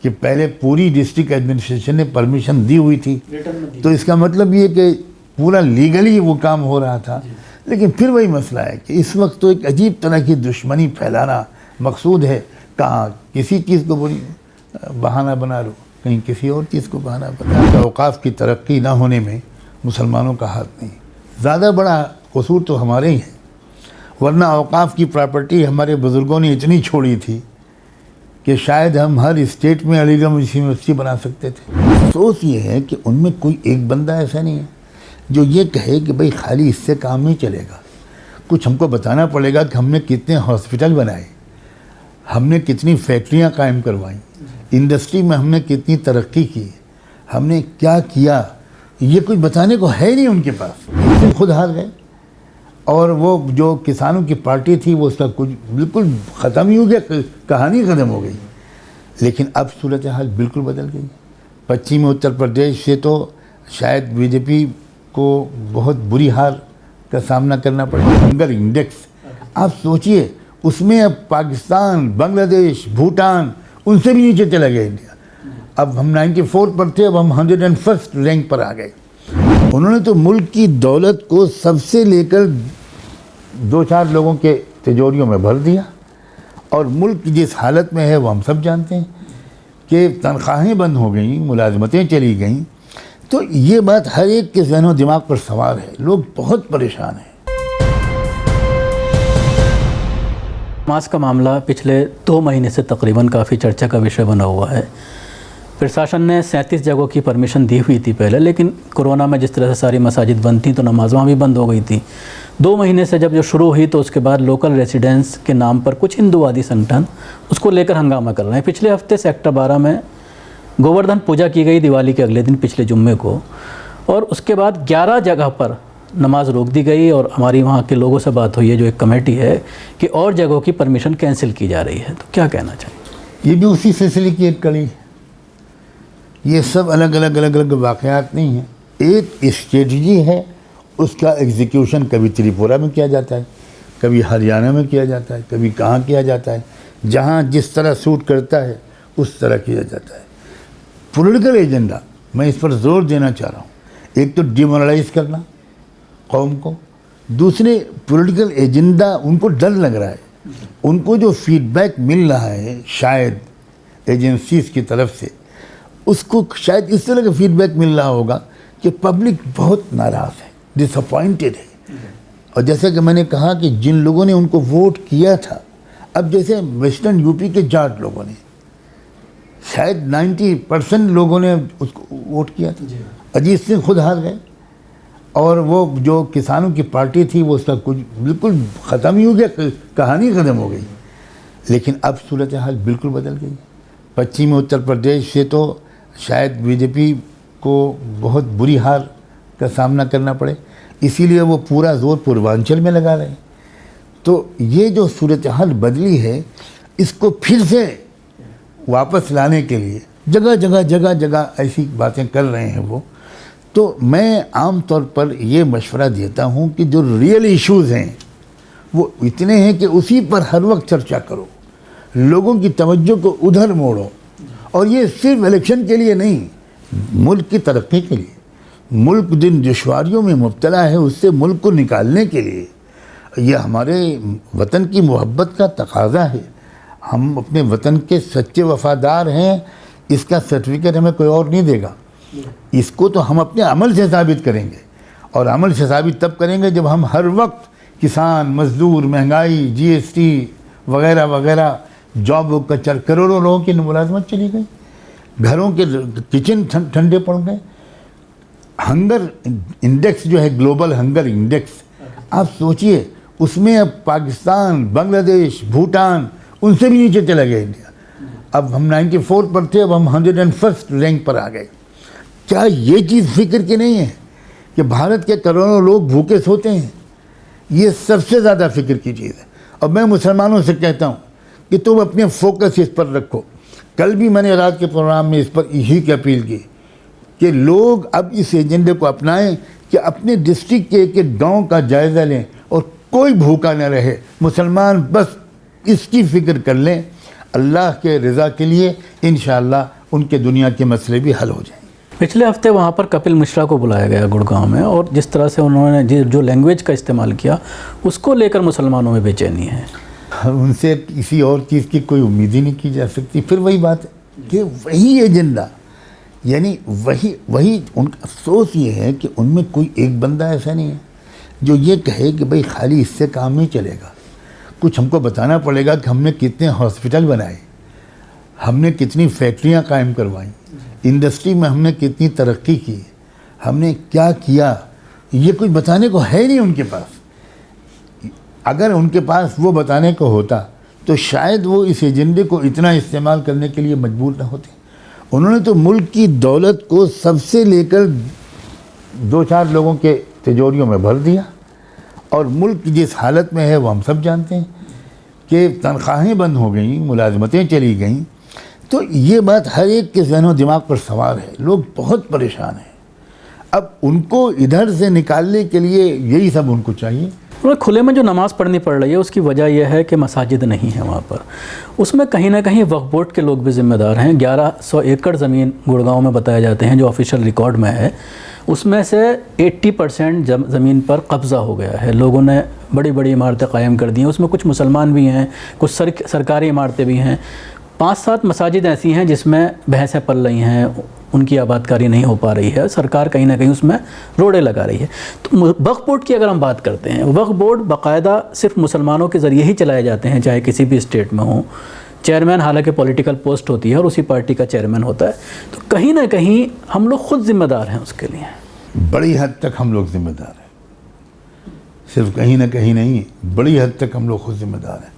کہ پہلے پوری ڈسٹرکٹ ایڈمنسٹریشن نے پرمیشن دی ہوئی تھی، تو اس کا مطلب یہ کہ پورا لیگلی وہ کام ہو رہا تھا. لیکن پھر وہی مسئلہ ہے کہ اس وقت تو ایک عجیب طرح کی دشمنی پھیلانا مقصود ہے. کہاں کسی چیز کو بہانہ بنا لو، کہیں کسی اور چیز کو بہانہ بنا لو. اوقاف کی ترقی نہ ہونے میں مسلمانوں کا ہاتھ نہیں. زیادہ بڑا قصور تو ہمارے ہی ہے، ورنہ اوقاف کی پراپرٹی ہمارے بزرگوں نے اتنی چھوڑی تھی کہ شاید ہم ہر اسٹیٹ میں علی گڑھ یونیورسٹی بنا سکتے تھے. افسوس یہ ہے کہ ان میں کوئی ایک بندہ ایسا نہیں ہے جو یہ کہے کہ بھئی خالی اس سے کام نہیں چلے گا. کچھ ہم کو بتانا پڑے گا کہ ہم نے کتنے ہاسپٹل بنائے، ہم نے کتنی فیکٹریاں قائم کروائیں، انڈسٹری میں ہم نے کتنی ترقی کی، ہم نے کیا کیا. یہ کچھ بتانے کو ہے نہیں ان کے پاس. خود ہار گئے، اور وہ جو کسانوں کی پارٹی تھی وہ اس کا کچھ بالکل ختم ہی ہو گیا، کہانی ختم ہو گئی. لیکن اب صورتحال بالکل بدل گئی. پچھمی اتر پردیش سے تو شاید بی جے پی کو بہت بری ہار کا سامنا کرنا پڑے. ہنگر انڈیکس آپ سوچئے، اس میں اب پاکستان، بنگلہ دیش، بھوٹان ان سے بھی نیچے چلا گیا انڈیا. اب ہم 94 پر تھے، اب ہم 101 رینک پر آ گئے. انہوں نے تو ملک کی دولت کو سب سے لے کر 2-4 لوگوں کے تجوریوں میں بھر دیا، اور ملک جس حالت میں ہے وہ ہم سب جانتے ہیں کہ تنخواہیں بند ہو گئیں، ملازمتیں چلی گئیں. تو یہ بات ہر ایک کے ذہن و دماغ پر سوار ہے. لوگ بہت پریشان ہیں. نماز کا معاملہ پچھلے 2 مہینے سے تقریباً کافی چرچا کا وشے بنا ہوا ہے. پرشاسن نے 37 جگہوں کی پرمیشن دی ہوئی تھی پہلے، لیکن کورونا میں جس طرح سے ساری مساجد بند تھیں تو نماز وہاں بھی بند ہو گئی تھی. 2 مہینے سے جب شروع ہوئی تو اس کے بعد لوکل ریسیڈنس کے نام پر کچھ ہندووادی سنگٹھن اس کو لے کر ہنگامہ کر رہے ہیں. پچھلے ہفتے سیکٹر 12 میں گووردھن پوجا کی گئی دیوالی کے اگلے دن پچھلے جمعے کو، اور اس کے بعد 11 جگہ پر نماز روک دی گئی. اور ہماری وہاں کے لوگوں سے بات ہوئی ہے، جو ایک کمیٹی ہے، کہ اور جگہوں کی پرمیشن کینسل کی جا رہی ہے. تو کیا کہنا چاہیے؟ یہ بھی اسی سلسلے کی ایک کڑی ہے. یہ سب الگ الگ واقعات نہیں ہیں. ایک اسٹریٹجی ہے، اس کا ایگزیکیوشن کبھی تریپورہ میں کیا جاتا ہے، کبھی ہریانہ میں کیا جاتا ہے، کبھی کہاں کیا جاتا ہے. جہاں جس طرح سوٹ کرتا ہے اس طرح کیا جاتا ہے. پولیٹیکل ایجنڈا میں اس پر زور دینا چاہ رہا ہوں. ایک تو ڈیمورلائز کرنا قوم کو، دوسرے پولیٹیکل ایجنڈا ان کو ڈر لگ رہا ہے. ان کو جو فیڈ بیک مل رہا ہے شاید ایجنسیز کی طرف سے، اس کو شاید اس طرح کا فیڈ بیک مل رہا ہوگا کہ پبلک بہت ناراض ہے، ڈس اپوائنٹڈ ہے. اور جیسا کہ میں نے کہا کہ جن لوگوں نے ان کو ووٹ کیا تھا، اب جیسے ویسٹرن یو پی کے جاٹ لوگوں نے، شاید 90% لوگوں نے اس کو ووٹ کیا تھا. اجیت سنگھ خود ہار گئے، اور وہ جو کسانوں کی پارٹی تھی وہ اس کا کچھ بالکل ختم ہی ہو گیا، کہانی ختم ہو گئی. لیکن اب صورتحال بالکل بدل گئی. پچھمی اتر پردیش سے تو شاید بی جے پی کو بہت بری ہار کا سامنا کرنا پڑے، اسی لیے وہ پورا زور پوروانچل میں لگا رہے ہیں. تو یہ جو صورتحال بدلی ہے، اس کو پھر سے واپس لانے کے لیے جگہ ایسی باتیں کر رہے ہیں وہ. تو میں عام طور پر یہ مشورہ دیتا ہوں کہ جو ریئل ایشوز ہیں وہ اتنے ہیں کہ اسی پر ہر وقت چرچا کرو، لوگوں کی توجہ کو ادھر موڑو. اور یہ صرف الیکشن کے لیے نہیں، ملک کی ترقی کے لیے. ملک جن دشواریوں میں مبتلا ہے اس سے ملک کو نکالنے کے لیے. یہ ہمارے وطن کی محبت کا تقاضا ہے. ہم اپنے وطن کے سچے وفادار ہیں، اس کا سرٹیفکیٹ ہمیں کوئی اور نہیں دے گا. اس کو تو ہم اپنے عمل سے ثابت کریں گے، اور عمل سے ثابت تب کریں گے جب ہم ہر وقت کسان، مزدور، مہنگائی، جی ایس ٹی وغیرہ وغیرہ، جاب کچر، کروڑوں لوگوں کی ملازمت چلی گئی، گھروں کے کچن ٹھنڈے پڑ گئے. ہنگر انڈیکس جو ہے، گلوبل ہنگر انڈیکس، آپ سوچئے اس میں اب پاکستان، بنگلہ دیش، بھوٹان ان سے بھی نیچے چلا گیا انڈیا. اب ہم 94 پر تھے، اب ہم 101 رینک پر آ گئے. کیا یہ چیز فکر کی نہیں ہے کہ بھارت کے کروڑوں لوگ بھوکے سوتے ہیں؟ یہ سب سے زیادہ فکر کی چیز ہے. اور میں مسلمانوں سے کہتا ہوں کہ تم اپنے فوکس اس پر رکھو. کل بھی میں نے رات کے پروگرام میں اس پر یہی کی اپیل کی کہ لوگ اب اس ایجنڈے کو اپنائیں کہ اپنے ڈسٹرکٹ کے ایک گاؤں کا جائزہ لیں اور کوئی بھوکا نہ رہے. مسلمان بس اس کی فکر کر لیں. اللہ کے رضا کے لیے انشاءاللہ ان کے دنیا کے مسئلے بھی حل ہو جائیں گے۔ پچھلے ہفتے وہاں پر کپل مشرا کو بلایا گیا گڑگاؤں میں، اور جس طرح سے انہوں نے جو لینگویج کا استعمال کیا اس کو لے کر مسلمانوں میں بے چینی ہے۔ ان سے کسی اور چیز کی کوئی امید ہی نہیں کی جا سکتی۔ پھر وہی بات ہے کہ وہی ایجنڈا، یعنی وہی ان کا افسوس یہ ہے کہ ان میں کوئی ایک بندہ ایسا نہیں ہے جو یہ کہے کہ بھئی خالی اس سے کام نہیں چلے گا، کچھ ہم کو بتانا پڑے گا کہ ہم نے کتنے ہاسپٹل بنائے، ہم نے کتنی فیکٹریاں قائم کروائیں، انڈسٹری میں ہم نے کتنی ترقی کی، ہم نے کیا کیا، یہ کچھ بتانے کو ہے نہیں ان کے پاس۔ اگر ان کے پاس وہ بتانے کو ہوتا تو شاید وہ اس ایجنڈے کو اتنا استعمال کرنے کے لیے مجبور نہ ہوتے۔ انہوں نے تو ملک کی دولت کو سب سے لے کر 2-4 لوگوں کے تجوریوں میں بھر دیا، اور ملک جس حالت میں ہے وہ ہم سب جانتے ہیں کہ تنخواہیں بند ہو گئیں، ملازمتیں چلی گئیں۔ تو یہ بات ہر ایک کے ذہن و دماغ پر سوار ہے، لوگ بہت پریشان ہیں۔ اب ان کو ادھر سے نکالنے کے لیے یہی سب ان کو چاہیے۔ کھلے میں جو نماز پڑھنی پڑ رہی ہے اس کی وجہ یہ ہے کہ مساجد نہیں ہے وہاں پر، اس میں کہیں نہ کہیں وقف بورڈ کے لوگ بھی ذمہ دار ہیں۔ 1100 ایکڑ زمین گڑگاؤں میں بتایا جاتے ہیں جو آفیشیل ریکارڈ میں ہے، اس میں سے 80% زمین پر قبضہ ہو گیا ہے، لوگوں نے بڑی بڑی عمارتیں قائم کر دی ہیں، اس میں کچھ مسلمان بھی ہیں، کچھ سرکاری عمارتیں بھی ہیں۔ 5-7 مساجد ایسی ہیں جس میں بحثیں پل رہی ہیں، ان کی آباد کاری نہیں ہو پا رہی ہے، سرکار کہیں نہ کہیں اس میں روڑے لگا رہی ہے۔ تو وقف بورڈ کی اگر ہم بات کرتے ہیں، وقف بورڈ باقاعدہ صرف مسلمانوں کے ذریعے ہی چلائے جاتے ہیں، چاہے کسی بھی اسٹیٹ میں ہوں۔ چیئرمین حالانکہ پولیٹیکل پوسٹ ہوتی ہے اور اسی پارٹی کا چیئرمین ہوتا ہے، تو کہیں نہ کہیں ہم لوگ خود ذمہ دار ہیں اس کے لیے۔ بڑی حد تک ہم لوگ ذمہ دار ہیں، صرف کہیں نہ کہیں نہیں، بڑی حد تک ہم لوگ خود ذمہ دار ہیں۔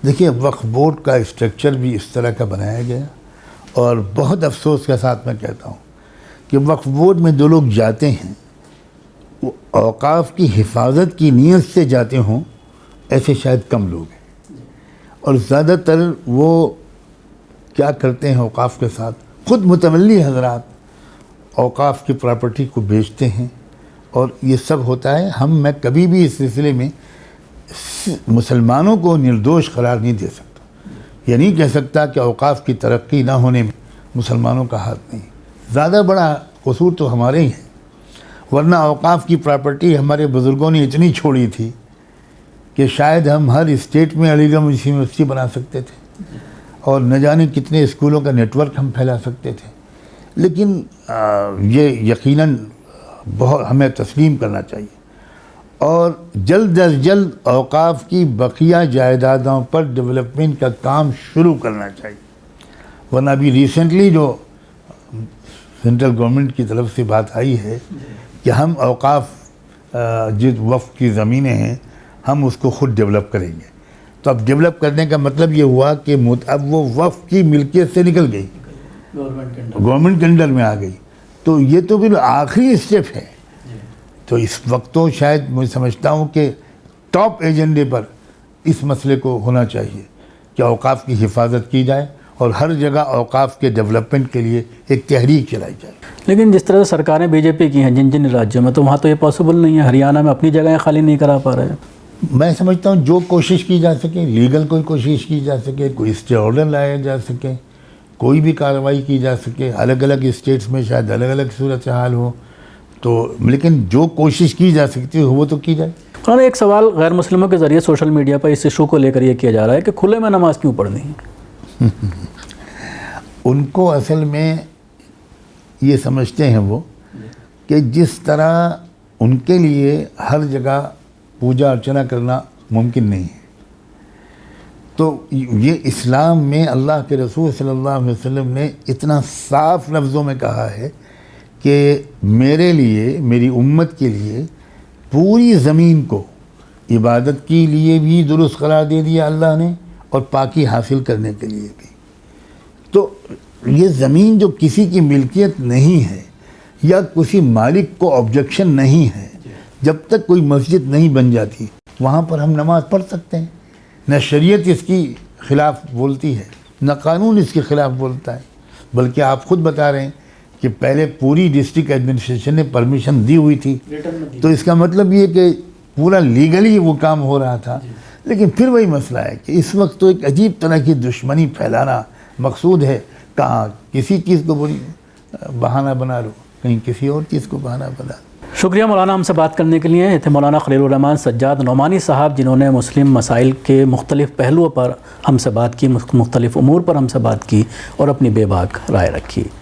دیکھیے وقف بورڈ کا اسٹرکچر بھی اس طرح کا بنایا گیا، اور بہت افسوس کے ساتھ میں کہتا ہوں کہ وقف بورڈ میں جو لوگ جاتے ہیں وہ اوقاف کی حفاظت کی نیت سے جاتے ہوں، ایسے شاید کم لوگ ہیں، اور زیادہ تر وہ کیا کرتے ہیں اوقاف کے ساتھ، خود متولی حضرات اوقاف کی پراپرٹی کو بیچتے ہیں، اور یہ سب ہوتا ہے۔ میں کبھی بھی اس سلسلے میں مسلمانوں کو نردوش قرار نہیں دے سکتا، یہ نہیں کہہ سکتا کہ اوقاف کی ترقی نہ ہونے میں مسلمانوں کا ہاتھ نہیں، زیادہ بڑا قصور تو ہمارے ہی ہے، ورنہ اوقاف کی پراپرٹی ہمارے بزرگوں نے اتنی چھوڑی تھی کہ شاید ہم ہر اسٹیٹ میں علی گڑھ یونیورسٹی بنا سکتے تھے، اور نہ جانے کتنے اسکولوں کا نیٹ ورک ہم پھیلا سکتے تھے۔ لیکن یہ یقیناً بہت ہمیں تسلیم کرنا چاہیے، اور جلد از جلد اوقاف کی بقیہ جائیدادوں پر ڈیولپمنٹ کا کام شروع کرنا چاہیے، ورنہ ابھی ریسنٹلی جو سینٹرل گورنمنٹ کی طرف سے بات آئی ہے کہ ہم اوقاف جس وقف کی زمینیں ہیں ہم اس کو خود ڈیولپ کریں گے، تو اب ڈیولپ کرنے کا مطلب یہ ہوا کہ اب وہ وقف کی ملکیت سے نکل گئی، گورنمنٹ کے انڈر میں آ گئی، تو یہ تو بالکل آخری اسٹیپ ہے۔ تو اس وقت تو شاید میں سمجھتا ہوں کہ ٹاپ ایجنڈے پر اس مسئلے کو ہونا چاہیے کہ اوقاف کی حفاظت کی جائے، اور ہر جگہ اوقاف کے ڈیولپمنٹ کے لیے ایک تحریک چلائی جائے۔ لیکن جس طرح سے سرکاریں بی جے پی کی ہیں جن راجیوں میں، تو وہاں تو یہ پاسبل نہیں ہے، ہریانہ میں اپنی جگہیں خالی نہیں کرا پا رہے ہیں۔ میں سمجھتا ہوں جو کوشش کی جا سکے، لیگل کوئی کوشش کی جا سکے، کوئی اسٹے آرڈر لایا جا سکے، کوئی بھی کارروائی کی جا سکے، الگ الگ اسٹیٹس میں شاید الگ الگ صورتحال ہو، تو لیکن جو کوشش کی جا سکتی ہو وہ تو کی جائے۔ اور ایک سوال غیر مسلموں کے ذریعے سوشل میڈیا پر اس ایشو کو لے کر یہ کیا جا رہا ہے کہ کھلے میں نماز کیوں پڑھنی ہے؟ ان کو اصل میں یہ سمجھتے ہیں وہ کہ جس طرح ان کے لیے ہر جگہ پوجا ارچنا کرنا ممکن نہیں ہے، تو یہ اسلام میں اللہ کے رسول صلی اللہ علیہ وسلم نے اتنا صاف لفظوں میں کہا ہے کہ میرے لیے، میری امت کے لیے پوری زمین کو عبادت کے لیے بھی درست قرار دے دیا اللہ نے، اور پاکی حاصل کرنے کے لیے بھی۔ تو یہ زمین جو کسی کی ملکیت نہیں ہے یا کسی مالک کو آبجیکشن نہیں ہے، جب تک کوئی مسجد نہیں بن جاتی وہاں پر ہم نماز پڑھ سکتے ہیں۔ نہ شریعت اس کی خلاف بولتی ہے، نہ قانون اس کے خلاف بولتا ہے، بلکہ آپ خود بتا رہے ہیں کہ پہلے پوری ڈسٹرکٹ ایڈمنسٹریشن نے پرمیشن دی ہوئی تھی، تو اس کا مطلب یہ کہ پورا لیگلی وہ کام ہو رہا تھا۔ لیکن پھر وہی مسئلہ ہے کہ اس وقت تو ایک عجیب طرح کی دشمنی پھیلانا مقصود ہے. کہاں کسی چیز کو بہانہ بنا لو, کہیں کسی اور چیز کو بہانہ بنا لو. شکریہ مولانا ہم سے بات کرنے کے لیے. تھے مولانا خلیل الرحمان سجاد نعمانی صاحب, جنہوں نے مسلم مسائل کے مختلف پہلوؤں پر ہم سے بات کی, مختلف امور پر ہم سے بات کی اور اپنی بے باک رائے رکھی.